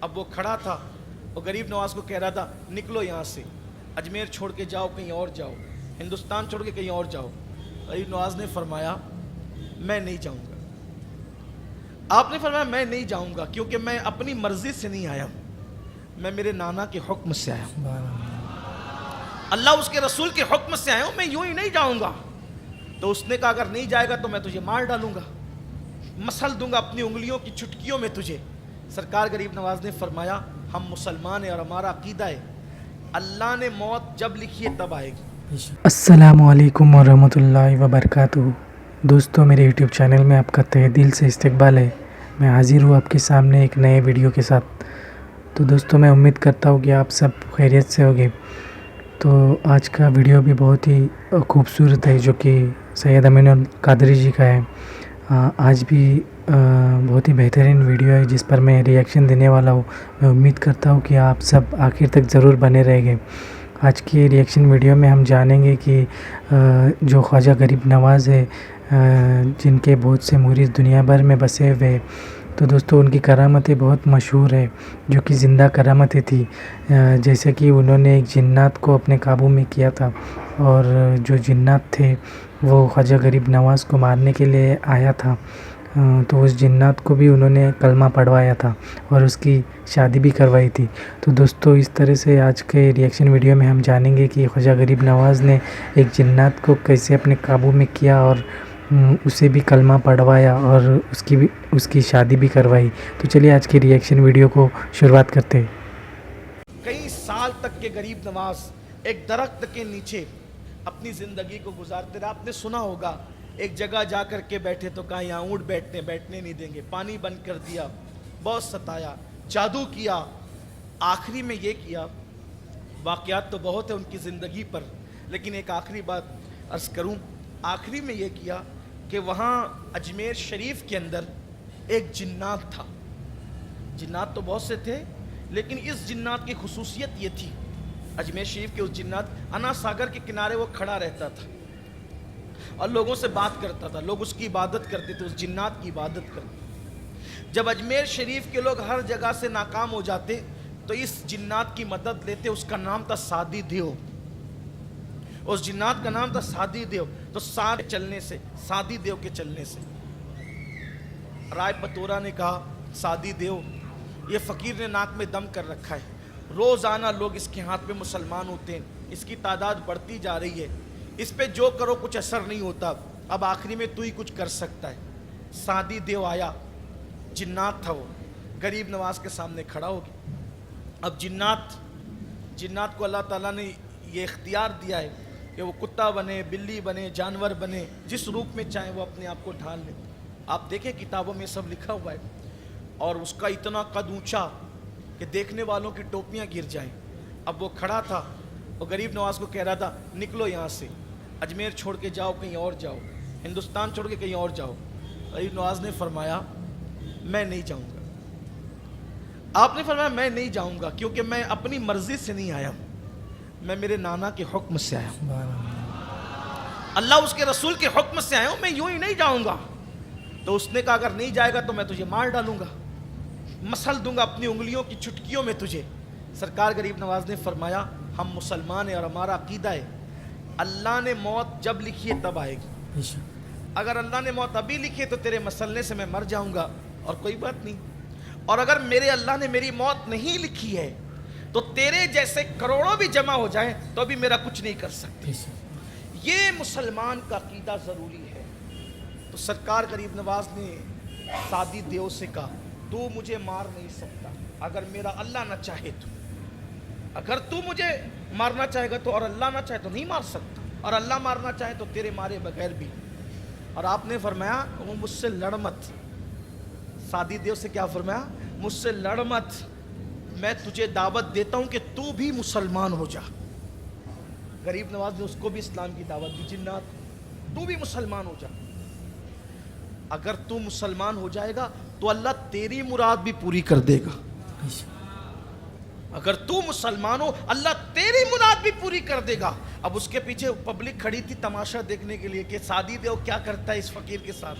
اب وہ کھڑا تھا اور غریب نواز کو کہہ رہا تھا نکلو یہاں سے، اجمیر چھوڑ کے جاؤ، کہیں اور جاؤ، ہندوستان چھوڑ کے کہیں اور جاؤ۔ غریب نواز نے فرمایا میں نہیں جاؤں گا۔ آپ نے فرمایا میں نہیں جاؤں گا کیونکہ میں اپنی مرضی سے نہیں آیا ہوں، میں میرے نانا کے حکم سے آیا ہوں، اللہ اس کے رسول کے حکم سے آیا ہوں، میں یوں ہی نہیں جاؤں گا۔ تو اس نے کہا اگر نہیں جائے گا تو میں تجھے مار ڈالوں گا، مسل دوں گا اپنی انگلیوں کی چٹکیوں میں تجھے۔ سرکار غریب نواز نے فرمایا ہم مسلمان ہیں اور ہمارا عقیدہ ہے اللہ نے موت جب لکھی ہے تب آئے گی۔ السلام علیکم ورحمۃ اللہ وبرکاتہ۔ دوستو میرے یوٹیوب چینل میں آپ کا تہہ دل سے استقبال ہے۔ میں حاضر ہوں آپ کے سامنے ایک نئے ویڈیو کے ساتھ۔ تو دوستو میں امید کرتا ہوں کہ آپ سب خیریت سے ہوگے۔ تو آج کا ویڈیو بھی بہت ہی خوبصورت ہے جو کہ سید امین القادری جی کا ہے۔ آج بھی بہت ہی بہترین ویڈیو ہے جس پر میں ریئیکشن دینے والا ہوں۔ میں امید کرتا ہوں کہ آپ سب آخر تک ضرور بنے رہیں گے۔ آج کی ریئیکشن ویڈیو میں ہم جانیں گے کہ جو خواجہ غریب نواز ہے جن کے بہت سے مرید دنیا بھر میں بسے ہوئے ہیں، تو دوستو ان کی کرامتیں بہت مشہور ہے جو کہ زندہ کرامتیں تھی۔ جیسے کہ انہوں نے ایک جنات کو اپنے قابو میں کیا تھا اور جو جنات تھے وہ خواجہ غریب نواز کو مارنے کے لیے آیا تھا، تو اس جنات کو بھی انہوں نے کلمہ پڑھوایا تھا اور اس کی شادی بھی کروائی تھی۔ تو دوستو اس طرح سے آج کے ریئیکشن ویڈیو میں ہم جانیں گے کہ خواجہ غریب نواز نے ایک جنات کو کیسے اپنے قابو میں کیا اور اسے بھی کلمہ پڑھوایا اور اس کی شادی بھی کروائی۔ تو چلیے آج کی ریئیکشن ویڈیو کو شروعات کرتے ہیں۔ کئی سال تک کے غریب نواز ایک درخت کے نیچے اپنی زندگی کو گزارتے رہے۔ آپ نے سنا ہوگا ایک جگہ جا کر کے بیٹھے تو کہا یہاں اونٹ بیٹھنے نہیں دیں گے، پانی بند کر دیا، بہت ستایا، جادو کیا، آخری میں یہ کیا۔ واقعات تو بہت ہیں ان کی زندگی پر، لیکن ایک آخری بات عرض کروں، آخری میں یہ کیا کہ وہاں اجمیر شریف کے اندر ایک جنات تھا۔ جنات تو بہت سے تھے لیکن اس جنات کی خصوصیت یہ تھی، اجمیر شریف کے اس جنات انا ساگر کے کنارے وہ کھڑا رہتا تھا اور لوگوں سے بات کرتا تھا، لوگ اس کی عبادت کرتے تھے، اس جنات کی عبادت کرتے۔ جب اجمیر شریف کے لوگ ہر جگہ سے ناکام ہو جاتے تو اس جنات کی مدد لیتے، اس کا نام تھا سادی دیو، اس جنات کا نام تھا سادی دیو۔ تو سادی دیو کے چلنے سے رائے پتورا نے کہا سادی دیو یہ فقیر نے ناک میں دم کر رکھا ہے، روزانہ لوگ اس کے ہاتھ پہ مسلمان ہوتے ہیں، اس کی تعداد بڑھتی جا رہی ہے، اس پہ جو کرو کچھ اثر نہیں ہوتا، اب آخری میں تو ہی کچھ کر سکتا ہے۔ سادی دیو آیا، جنات تھا وہ، غریب نواز کے سامنے کھڑا ہو گیا۔ اب جنات کو اللہ تعالیٰ نے یہ اختیار دیا ہے کہ وہ کتا بنے، بلی بنے، جانور بنے، جس روپ میں چاہیں وہ اپنے آپ کو ڈھال لیں۔ آپ دیکھیں کتابوں میں سب لکھا ہوا ہے، اور اس کا اتنا قد اونچا کہ دیکھنے والوں کی ٹوپیاں گر جائیں۔ اب وہ کھڑا تھا اور غریب نواز کو کہہ رہا تھا نکلو یہاں سے، اجمیر چھوڑ کے جاؤ، کہیں اور جاؤ، ہندوستان چھوڑ کے کہیں اور جاؤ۔ غریب نواز نے فرمایا میں نہیں جاؤں گا۔ آپ نے فرمایا میں نہیں جاؤں گا کیونکہ میں اپنی مرضی سے نہیں آیا ہوں، میں میرے نانا کے حکم سے آیا ہوں، اللہ اس کے رسول کے حکم سے آیا ہوں، میں یوں ہی نہیں جاؤں گا۔ تو اس نے کہا اگر نہیں جائے گا تو میں تجھے مار ڈالوں گا، مسل دوں گا اپنی انگلیوں کی چٹکیوں میں تجھے۔ سرکار غریب نواز نے فرمایا ہم مسلمان ہیں اور ہمارا عقیدہ ہے اللہ نے موت جب لکھی ہے تب آئے گی، اگر اللہ نے موت ابھی لکھی ہے تو تیرے مسلنے سے میں مر جاؤں گا اور کوئی بات نہیں، اور اگر میرے اللہ نے میری موت نہیں لکھی ہے تو تیرے جیسے کروڑوں بھی جمع ہو جائیں تو بھی میرا کچھ نہیں کر سکتے۔ یہ مسلمان کا عقیدہ ضروری ہے۔ تو سرکار غریب نواز نے سادی دیو سے کہا تو مجھے مار نہیں سکتا اگر میرا اللہ نہ چاہے تو، اگر تو مجھے مارنا چاہے گا تو، اور اللہ نہ چاہے تو نہیں مار سکتا، اور اللہ مارنا چاہے تو تیرے مارے بغیر بھی۔ اور آپ نے فرمایا وہ مجھ سے لڑ مت۔ سادی دیو سے کیا فرمایا؟ مجھ سے لڑ مت، میں تجھے دعوت دیتا ہوں کہ تو بھی مسلمان ہو جا۔ غریب نواز نے اس کو بھی اسلام کی دعوت دی، جنات تو بھی مسلمان ہو جا، اگر تو مسلمان ہو جائے گا تو اللہ تیری مراد بھی پوری کر دے گا، اگر تو مسلمان ہو اللہ تیری مراد بھی پوری کر دے گا۔ اب اس کے پیچھے پبلک کھڑی تھی تماشا دیکھنے کے لیے کہ سادی دیو کیا کرتا ہے اس فقیر کے ساتھ۔